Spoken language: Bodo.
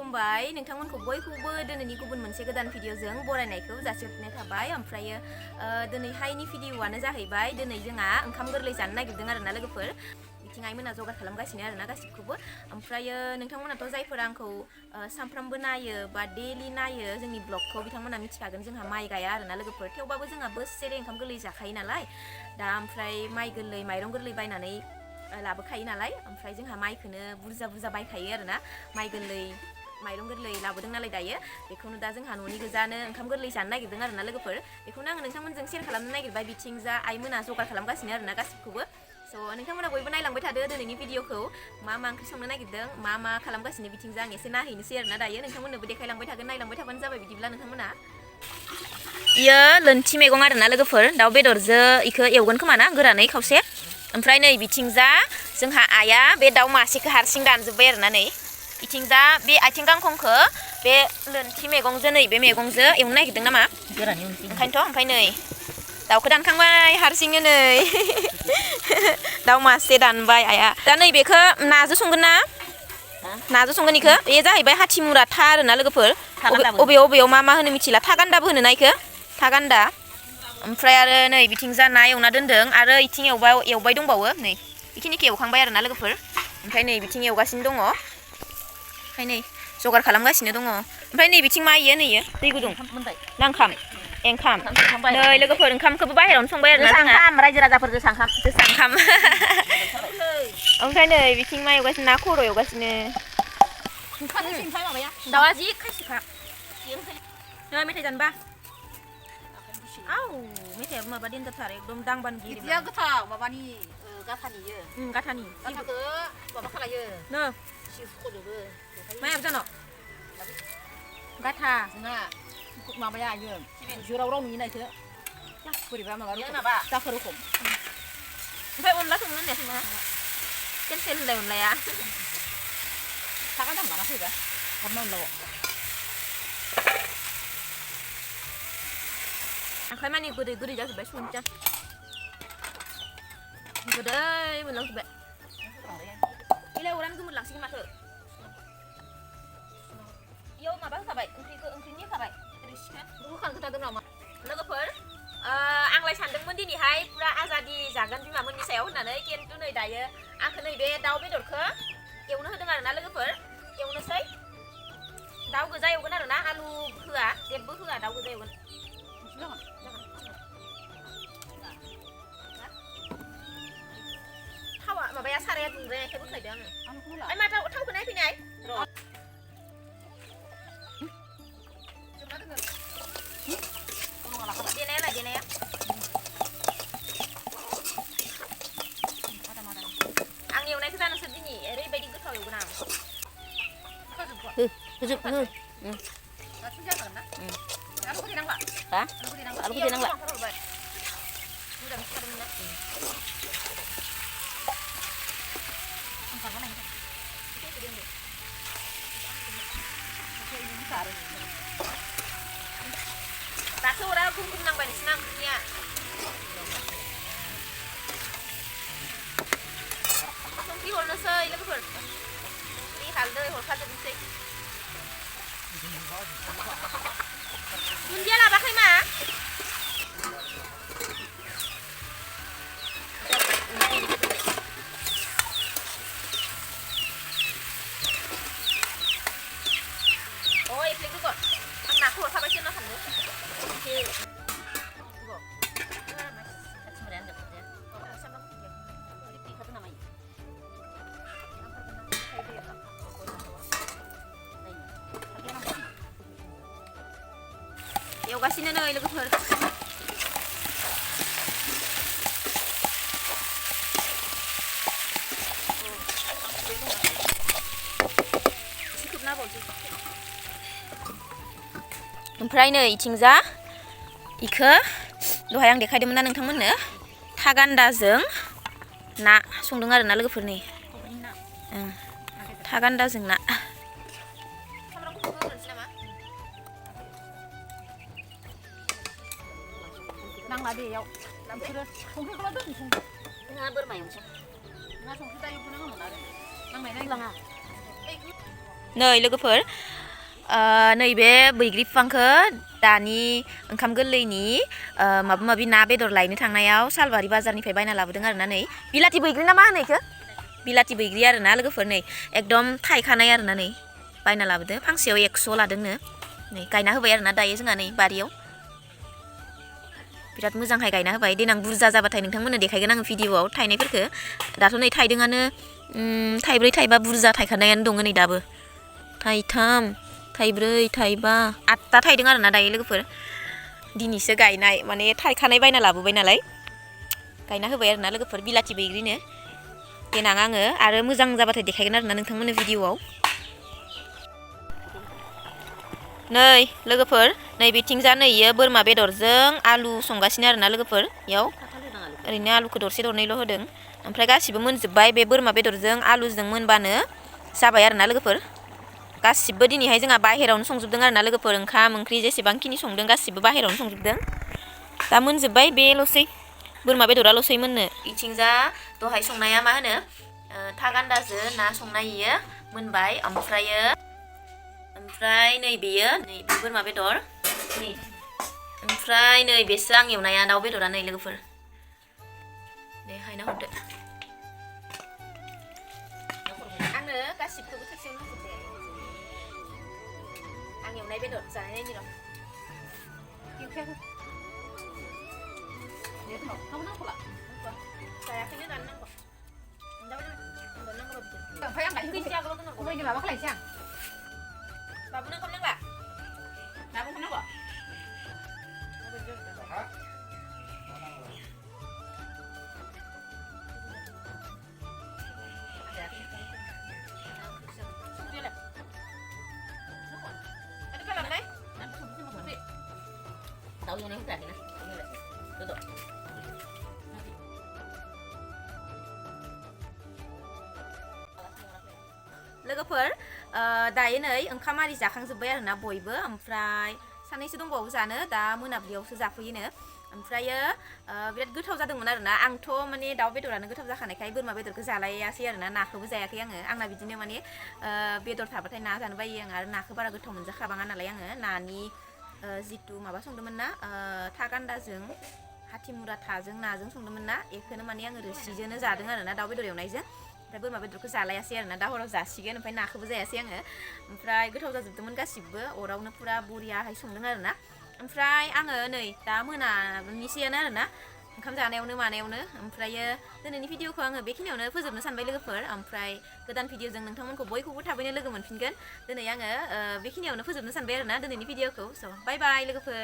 खुलुमबाय नोंथांमोनखौ बयखौबो दिनैनि गुबुन मोनसे गोदान भिडिअजों बरायनायखौ जासिहरनाय थाबाय ओमफ्रायो दिनैहायनि भिडिअआनो जाहैबाय दिनै जोंहा ओंखाम गोरलै जानो नागिरदों आरोना लोगोफोर बिथिं आइमोना जगार खालामगासिनो आरोना गासिबखौबो ओमफ्रायो नोंथांमोनाथ' जायफोरा आंखौ सानफ्रामबो नायो बा डेलि नायो जोंनि ब्लगखौ बिथांमोना मिथिखागोन जोंहा माइ गाया आरोना लोगोफोर थेवबाबो जोंहा बोसोरे ओंखाम गोरलै जाखायो नालाय दा ओमफ्राय माइ गोरलै माइरं गोरलै बायनानै लाबोखायो नालाय ओमफ्राय जोंहा माइखौनो बुरजा बुरजा बायखायो आरोना माइ गोरलै माइरं गोरलै लाबोदों नालाय दायो बेखौनो दा जोंहा न'नि गोजानो ओंखाम गोरलै जानो नागिरदों आरोना लोगोफोर बेखौनो आङो नोंथांमोनजों शेयार खालामनो नागिरबाय बिथिंजा आइमोना जगार खालामगासिनो आरोना गासिबखौबो स' नोंथांमोना बयबो नायलांबाय थादो दिनैनि भिडिअखौ मा ओंख्रि संनो नागिरदों मा खालामगासिनो बिथिंजा आं एसे नायहैनोसै आरोना दायो नोंथांमोननोबो देखायलांबाय थागोन नायलांबाय थाबानो जाबाय बिदिब्ला नोंथांमोना इयो लोन्थि मैगं आरोना लोगोफोर दाउ बेदरजों इखौ एवगोन खोमा ना गोरानै खावसे ओमफ्राय नै बिथिंजा जोंहा आइया बे दाउ मासेखौ हारसिं दानजोब्बाय आरोना नै बिथिंजा बे आथिं गांखंखौ बे लोन्थि मैगंजों नै बे मैगंजों एवनो नागिरदों नामा ओंखायनोथ' ओमफ्राय नै दाउखौ दानखांबाय हारसिंनो नै दाउ मासे दानबाय आइया दा नै बेखौ नाजों संगोन ना नाजों संगोन इखौ बे जाहैबाय हाथिमुरा था आरोना लोगोफोर अबेयाव मा होनो मिथिला था गान्दाबो होनो ना इखौ था गान्दा ओमफ्राय आरो नै बिथिंजा ना एवना दोन्दों आरो इथिं एवबाय दंबावो नै बेखिनिखौ एवखांबाय आरोना लोगोफोर ओमफ्राय नै बिथिं एवगासिनो दङ ओमफ्राय नै जगार खालामगासिनो दङ ओमफ्राय नै बिथिं मा इयो नै दै गुदुं ना ओंखाम नै लोगोफोर ओंखामखौबो बाहेरायावनो संबाय आरोना जोंहा रायजो राजाफोर जोसा ओंखाम ओमफ्राय नै बिथिं मा एवगासिनो ना खर' एवगासिनो दाउआ जि खायसेखा नै मेथाइ जानोबा मेथाइयाबो माबा देन्जारथार एकदम दांबानो गिरो बिदिया गोथाव माबानि गाथानि गाथाखौ माबा खालायो नो सिख'जोबो मायाबो जानो गाथा जोंहा माबाया इयो जोराव नुयोना इखो बोरैबा माबा दाखोर रखम ओमफ्राय अनला संनो होननायासै मा केनसेल होनलाय अनलाया थागोन दां लाना फैबा हाबना अनलायाव आखाइ मानि गोदै जाजोब्बाय संजा गोदै मोनलांजोब्बाय बेलाय अरानो गोमोरलांसिगोन माथो इयाव माबा होखाबाय ओंख्रिनि होखाबाय रोसिखौ होखानो खोथादों नामा लोगोफोर आंलाय सानदोंमोन दिनैहाय पुरा आजादि जागोन बिमामोननि सायाव होननानै खिन्थु नै दायो आंखौ नैबे दाउ बेदरखौ एवनो होदों आरोना लोगोफोर एवनोसै दाउ गोजा एवगोन आरोना आलु होआ जेबो होआ दाउ गोजा एवगोन थावा माबाया साराया दुंग्रायाखाय बोखायदों आङो मा थावखौ नायफैनाय देनाया आं एवनायखौ जा नोंसोर दिनै ओरैबायदि गोथाव एवगोन आं होजोब दासो अरा गुम नांबाय नोंसिना ओंख्रिया संख्रि हरनोसै लोगोफोर हालदै हरखाजोबनोसै दुन्दिया लाबाखै मा एफ्लेग्रोगोन आं नाखौ हरखाबायसो होनना सानदों एवगासिनो नै लोगोफोर ओमफ्राय नै इथिंजा इखो दहाय आं देखायदोंमोन ना नोंथांमोननो था गान्दाजों ना संदों आरोना लोगोफोर नै था गान्दाजों ना नांला दे इयाव नोंसोरो संख्रिखौल' दोन नोंहा बोरमायावसो नोंहा संख्रि दायोखौनो होमोन आरो नांनाय नायलाङा नै लोगोफोर नैबे बैग्रि बिफांखौ दानि ओंखाम गोरलैनि माबा माबि ना बेदर लायनो थांनायाव सालबारि बाजारनिफ्राय बायना लाबोदों आरोना नै बिलाथि बैग्रि ना मा होनो इखो बिलाथि बैग्रि आरोना लोगोफोर नै एकदम थाइखानाय आरोना नै बायना लाबोदों फांसेयाव 100 लादोंनो नै गायना होबाय आरोना दायो जोंहा नै बारियाव बिराद मोजांहाय गायना होबाय देनां बुरजा जाबाथाय नोंथांमोननो देखायगोन आङो भिडिअआव थायनायफोरखौ दाथ' नै थायदोंआनो थाइब्रै थाइबा बुरजा थायखानायानो दङ नै दाबो थाइथाम थाइब्रै थाइबा 8टा थायदों आरोना दायो लोगोफोर दिनैसो गायनाय माने थायखानाय बायना लाबोबाय नालाय गायना होबाय आरोना लोगोफोर बिलाथि बैग्रिनो देनां आङो आरो मोजां जाबाथाय देखायगोन आरोना नोंथांमोननो भिडिअआव नै लोगोफोर नै बिथिंजा नै इयो बोरमा बेदरजों आलु संगासिनो आरोना लोगोफोर इयाव ओरैनो आलुखौ दरसे दरनैल' होदों ओमफ्राय गासिबो मोनजोब्बाय बे बोरमा बेदरजों आलुजों मोनबानो जाबाय आरोना लोगोफोर गासिबो दिनैहाय जोंहा बाहेरायावनो संजोबदों आरोना लोगोफोर ओंखाम ओंख्रि जेसेबांखिनि संदों गासिबो बाहेरायावनो संजोबदों दा मोनजोब्बाय बेल'सै बोरमा बेदराल'सै मोननो इथिंजा दहाय संनाया मा होनो था गान्दाजों ना संनाय इयो मोनबाय ओमफ्राय नै बेयो नै बे बोरमा बेदर नै ओमफ्राय नै बेसो आं एवनाया दाउ बेदरा नै लोगोफोर दे हायना हरदो आंनो गासिबखौबो खेबसेयावनो होजोबदे आं एवनाय बेदर जानाय नायनि र' जायाखैनो दानो नांगौ ओमफ्राय आं माबा खालायसै आं बाबुनो ओंखाम नांला दाबो ओंखाम नांगौ tahu yang ini berarti nah tutup लोगोफोर दायो नै ओंखाम आरि जाखांजोब्बाय आरोना बयबो ओमफ्राय सानैसो दंबावो जानो दा मोनाबिलियावसो जाफैयोनो ओमफ्रायो बिराद गोथाव जादोंमोन आरोना आंथ' माने दाउ बेदरानो गोथाव जाखानायखाय बोरमा बेदरखौ जालायासै आरोना नाखौबो जायाखै आङो आंना बिदिनो माने बेदर थाबाथाय ना जानो बायो आं आरो नाखौ बारा गोथाव मोनजाखाबाङा नालाय आङो नानि जितु माबा संदोंमोन ना था गान्दाजों हाथिमुरा थाजों नाजों संदोंमोन ना बेखौनो माने आङो रोसिजोंनो जादों आरोना दाउ बेदर एवनायजों ओमफ्राय बोरमा बेदरखौ जालायासै आरोना दा हराव जासिगोन ओमफ्राय नाखौबो जायासै आङो ओमफ्राय गोथाव जाजोबदोंमोन गासिबो अरावनो पुरा बरियाहाय संदों आरोना ओमफ्राय आङो नै दा मोनानिसैयानो आरोना ओंखाम जानायावनो मानायावनो ओमफ्रायो दिनैनि भिडिअखौ आङो बेखिनियावनो फोजोबनो सानबाय लोगोफोर ओमफ्राय गोदान भिडिअजों नोंथांमोनखौ बयखौबो थाबैनो लोगो मोनफिनगोन दिनै आङो बेखिनियावनो फोजोबनो सानबाय आरोना दिनैनि भिडिअखौ स' बाय बाय लोगोफोर